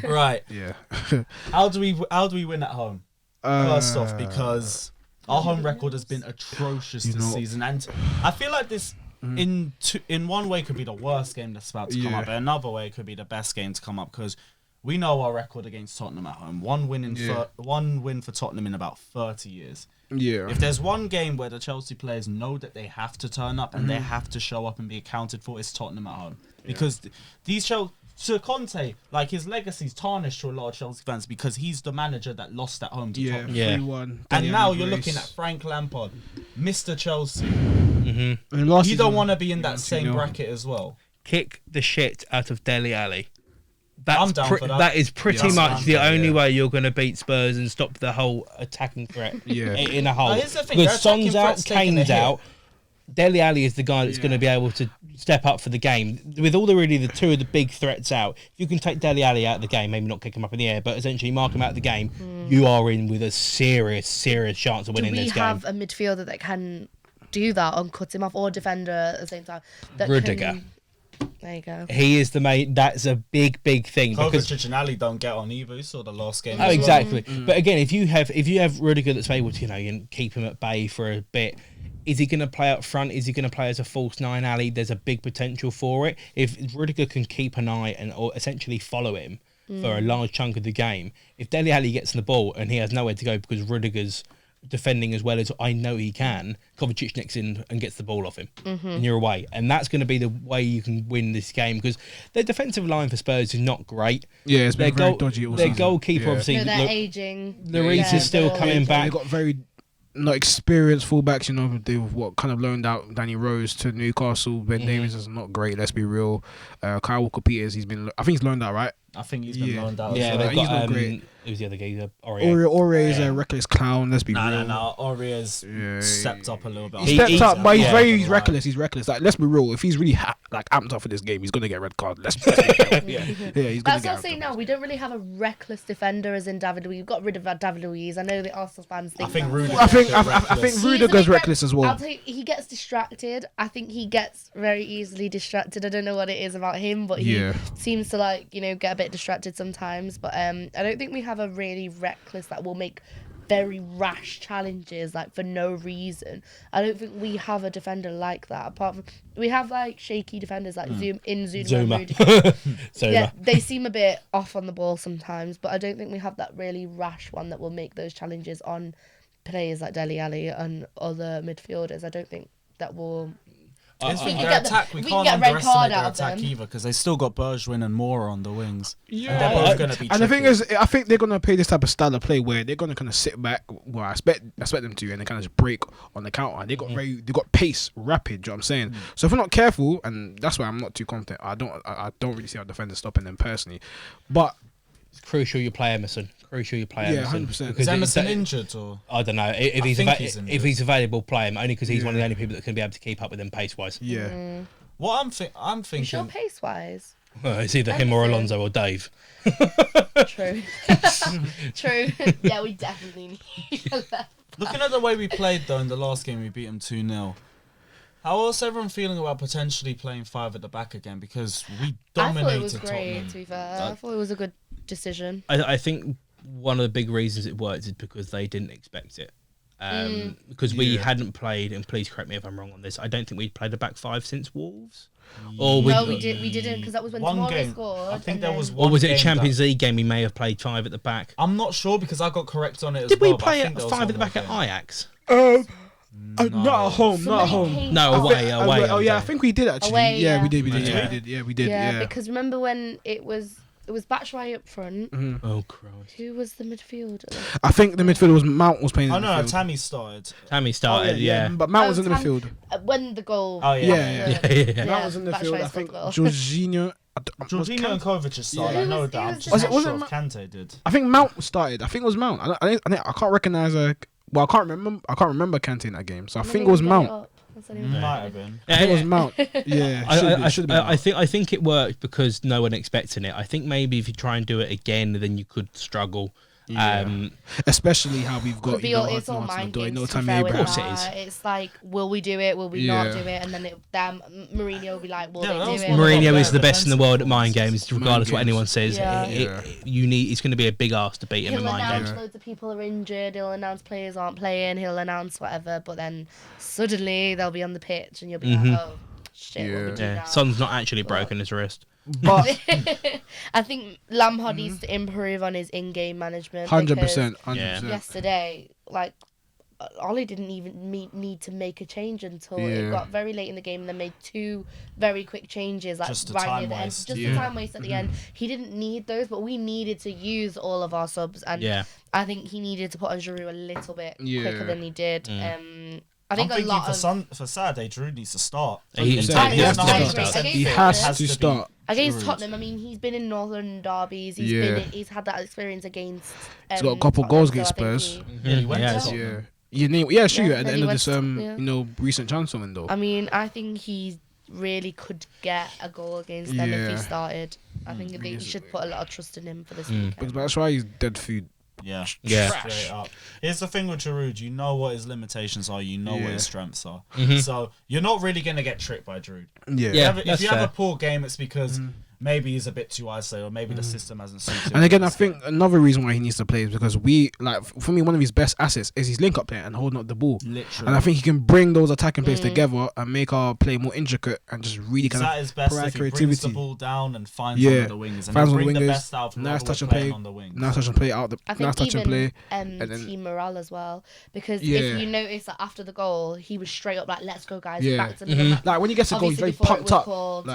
Right. Yeah. How do we win at home? First off, because our home record has been atrocious this season, and I feel like this in one way could be the worst game that's about to come up, but another way it could be the best game to come up because we know our record against Tottenham at home. One win for Tottenham in about 30 years. Yeah. If there's one game where the Chelsea players know that they have to turn up and they have to show up and be accounted for, it's Tottenham at home. Because these Chelsea... So Conte, like, his legacy's tarnished to a lot of Chelsea fans because he's the manager that lost at home to Tottenham. 3-1. And now you're looking at Frank Lampard, Mr. Chelsea. Mm-hmm. You don't want to be in that same bracket as well. Kick the shit out of Dele Alli. I'm down for that. That is pretty much the only way you're going to beat Spurs and stop the whole attacking threat in a whole. Here's the thing, because Son's out, Kane's out. Dele Alli is the guy that's going to be able to step up for the game. With all the two of the big threats out, if you can take Dele Alli out of the game, maybe not kick him up in the air, but essentially mark him out of the game, you are in with a serious chance of winning this game. Do we have a midfielder that can do that and cut him off, or a defender at the same time? Rudiger. There you go. He is the main. That's a big thing. Kovacic and Ali don't get on either. You saw the last game. Oh, exactly. But again, if you have Rudiger that's able to keep him at bay for a bit. Is he going to play up front? Is he going to play as a false nine, Ali? There's a big potential for it. If Rudiger can keep an eye or essentially follow him for a large chunk of the game, if Dele Alli gets the ball and he has nowhere to go because Rudiger's defending as well as I know he can, Kovacic nicks in and gets the ball off him, and you're away. And that's going to be the way you can win this game because their defensive line for Spurs is not great. Yeah, it's been very dodgy all season. Their goalkeeper, obviously, they're aging. Lloris is still coming back. They got very not experienced fullbacks, they've kind of loaned out Danny Rose to Newcastle. Ben Davies is not great, let's be real. Kyle Walker-Peters, I think he's loaned out, right? I think he's been loaned out. Yeah, they've he's got, not great. Who's the other guy? Aurier is a reckless clown, let's be real. No, Aurier's stepped up a little bit. He stepped up, but he's reckless. He's reckless. Like, let's be real. If he's really amped up for this game, he's gonna get a red card. Let's be real. He's gonna That's what I'm saying now. We don't really have a reckless defender as in David. We've got rid of David Luiz. I know the Arsenal fans think. I think Rudiger's reckless as well. I'll tell you, he gets distracted. I think he gets very easily distracted. I don't know what it is about him, but he seems to get a bit distracted sometimes. But I don't think we have a really reckless that will make very rash challenges for no reason. I don't think we have a defender like that. Apart from we have shaky defenders like Zuma. Yeah, they seem a bit off on the ball sometimes, but I don't think we have that really rash one that will make those challenges on players like Dele Alli and other midfielders. I don't think that will. We can't underestimate their attack either because they still got Bergwijn and Moura on the wings. Yeah, and they're both going to be. And the thing is, I think they're going to play this type of style of play where they're going to kind of sit back. Well, I expect them to, and they kind of just break on the counter. And they got pace, rapid. Do you know what I'm saying? So if we're not careful, and that's why I'm not too confident. I don't really see our defenders stopping them personally, but. It's crucial you play Emerson. Yeah, 100%. Is Emerson injured or? I don't know. If he's available, play him only because he's one of the only people that can be able to keep up with him pace wise. Yeah. What I'm thinking. Sure, pace wise. Well, it's either him or Alonso or Dave. True. True. Yeah, we definitely need that. Looking at the way we played though in the last game, we beat them 2-0. How is everyone feeling about potentially playing 5 at the back again? Because we dominated Tottenham. I thought it was great, to be fair. I thought it was a good decision. I think one of the big reasons it worked is because they didn't expect it. Because we hadn't played, and please correct me if I'm wrong on this, I don't think we'd played a back 5 since Wolves. No, we didn't, because that was when Tomori scored. I think there was one. Or was it a Champions League game we may have played 5 at the back? I'm not sure because I got correct on it as well. Did we play 5 at the back at Ajax? Not at home. No, away. Oh yeah, I think we did actually. Away, yeah, we did. Yeah, because remember when it was Batshuayi up front. Oh Christ! Who was the midfielder? I think the midfielder was Mount was playing. Oh no, Tammy started. Yeah. But Mount was in the midfield. When the goal. Oh yeah. Mount was in the midfield. I think Jorginho and Kovacic started. I know that. I'm just not sure if Kante did. I think Mount started. I think it was Mount. I can't recognize Well, I can't remember Kante in that game, so I think it was Mount. Might have been. I think it was Mount. Yeah, I think it worked because no one expected it. I think maybe if you try and do it again, then you could struggle. Especially how we've got it's all mind games. No time it's like, will we do it? Will we not do it? And then Mourinho will be like, will they do it? Mourinho is the best in the world at mind games, regardless of what anyone says. It's going to be a big ask to beat him in mind games. He'll announce loads of people are injured. He'll announce players aren't playing. He'll announce whatever. But then suddenly they'll be on the pitch, and you'll be like, oh shit, what we do now? Son's not actually broken his wrist. But I think Lampard needs to improve on his in-game management. 100%. Yesterday, like, Ollie didn't even need to make a change until it got very late in the game, and then made 2 very quick changes, like right near the end. Just a time waste at the end. He didn't need those, but we needed to use all of our subs, and I think he needed to put on Giroud a little bit quicker than he did. I think I'm thinking for Saturday, Giroud needs to start. He has to start. Against Tottenham, I mean, he's been in Northern derbies. He's had that experience against. He's got a couple goals against Spurs. He went to Tottenham. Sure. At the end of this, recent transfer window. I mean, I think he really could get a goal against them if he started. I think they should put a lot of trust in him for this weekend. But that's why he's dead food. Yeah. Straight up. Here's the thing with Giroud. You know what his limitations are. You know what his strengths are. So you're not really going to get tricked by Giroud. If you have a poor game, it's because maybe he's a bit too isolated, or maybe the system hasn't suited him. And again, I think another reason why he needs to play is because for me, one of his best assets is his link up play and holding up the ball. Literally. And I think he can bring those attacking players together and make our play more intricate and just really kind of provide creativity. He brings the ball down and finds one of the wings, and bring the best out of nice touch and play on the wings. Nice touch and play out the nice touch and play. And then team morale as well, because if you notice that after the goal, he was straight up like, "Let's go, guys!" Back to the like when he gets a goal, he's very pumped up.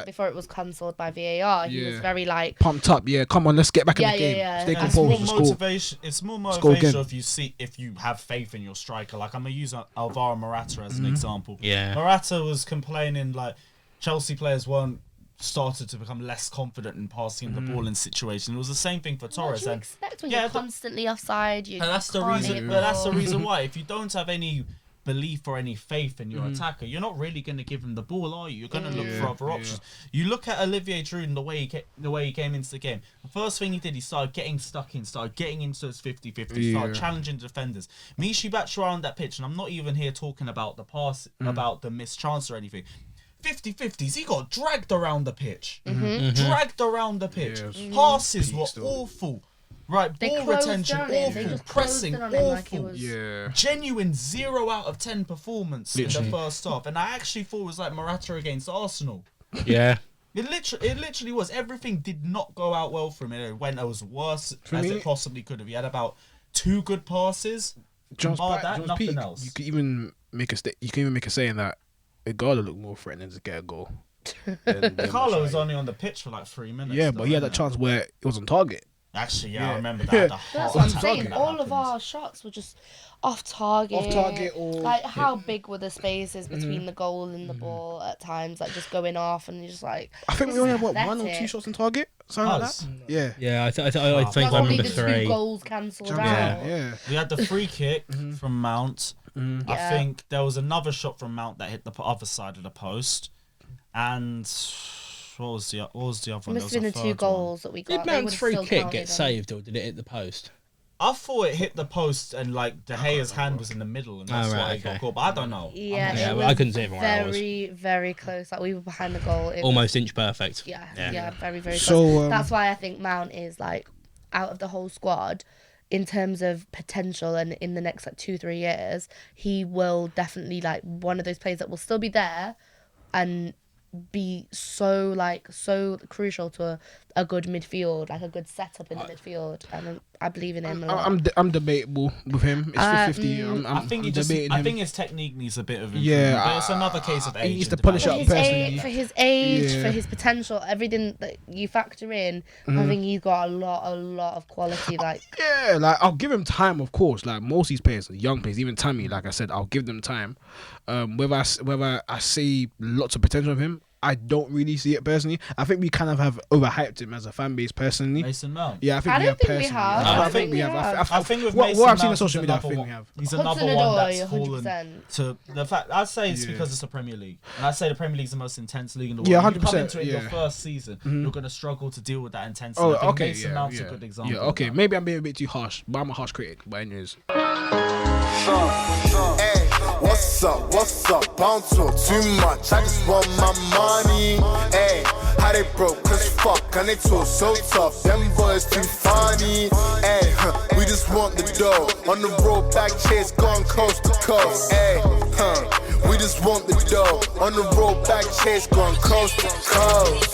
Before it was cancelled by VAR, he was very like pumped up. Come on, let's get back in the game. Stay composed. It's more motivational if you have faith in your striker. Like, I'm gonna use Alvaro Morata as an example. Morata was complaining like Chelsea players weren't started to become less confident in passing the ball in situations. It was the same thing for Torres. What do you expect when you're constantly offside? And that's the reason. But that's the reason why. If you don't have any belief or any faith in your attacker, you're not really going to give him the ball, are you? You're going to look for other options. You look at Olivier Giroud and the way he came into the game. The first thing he did, he started getting stuck in, started getting into his 50-50, started challenging defenders. Michy Batshuayi on that pitch, and I'm not even here talking about the pass, about the missed chance or anything. 50-50s, he got dragged around the pitch. Dragged around the pitch. Passes were awful. Right, ball retention, awful. Pressing, awful. Genuine 0 out of 10 performance in the first half. And I actually thought it was like Morata against Arsenal. Yeah. It literally was. Everything did not go out well for him. It went as worse as it possibly could have. He had about 2 good passes. Nothing else. You could even make a saying that Igalo looked more threatening to get a goal. Carlo was only on the pitch for like 3 minutes. Yeah, but he had that chance where it was on target. Actually, I remember that. That's what I'm saying. All of our shots were just off target. Or like, how big were the spaces between the goal and the ball at times? Like, just going off, and you're just like. I think we only had 1 or 2 shots on target. Something like that. Yeah. I think I remember 3. Only the 2 goals cancelled out. Yeah. We had the free kick from Mount. I think there was another shot from Mount that hit the other side of the post, and. What was the other one? Must have been the 2 goals that we got. Did Mount's free kick get saved, or did it hit the post? I thought it hit the post and like De Gea's hand was in the middle, and that's why it got caught. But I don't know. Yeah, I couldn't see it from where I was. Very, very close. Like, we were behind the goal. Almost inch perfect. Yeah, very, very close. So that's why I think Mount is like out of the whole squad. In terms of potential, and in the next like 2-3 years, he will definitely like one of those players that will still be there, and be so crucial to a good midfield, like a good setup in the midfield, and I believe in him. I'm debatable with him. It's 50-50. I think his technique needs a bit of improvement. Yeah, but it's another case of age. He needs to polish up personally. For his age, for his potential, everything that you factor in, I think he's got a lot of quality. Like I'll give him time, of course. Like most of these players, young players, even Tammy, like I said, I'll give them time. Whether I see lots of potential of him, I don't really see it personally. I think we kind of have overhyped him as a fan base personally. Mason Mount. Yeah, I think we have personally. I think we have. I think with what Mason I've seen on Mount, social media, I another think one. we have. He's Hudson another one Odoi, that's fallen 100%. to the fact. I'd say it's because it's the Premier League, and I'd say the Premier League's the most intense league in the world. Yeah, When you come 100%, into it your first season, you're gonna struggle to deal with that intensity. Oh, I think okay, Mason Mount's a good example. Yeah, okay. Maybe I'm being a bit too harsh, but I'm a harsh critic. But anyways. Hey, what's up? I don't talk too much, I just want my money. Hey, how they broke, cause fuck, and they talk so tough, them boys too funny. Hey, we just want the dough, on the road back chase, going coast to coast. Hey, we just want the dough, on the road back chase, going coast to coast.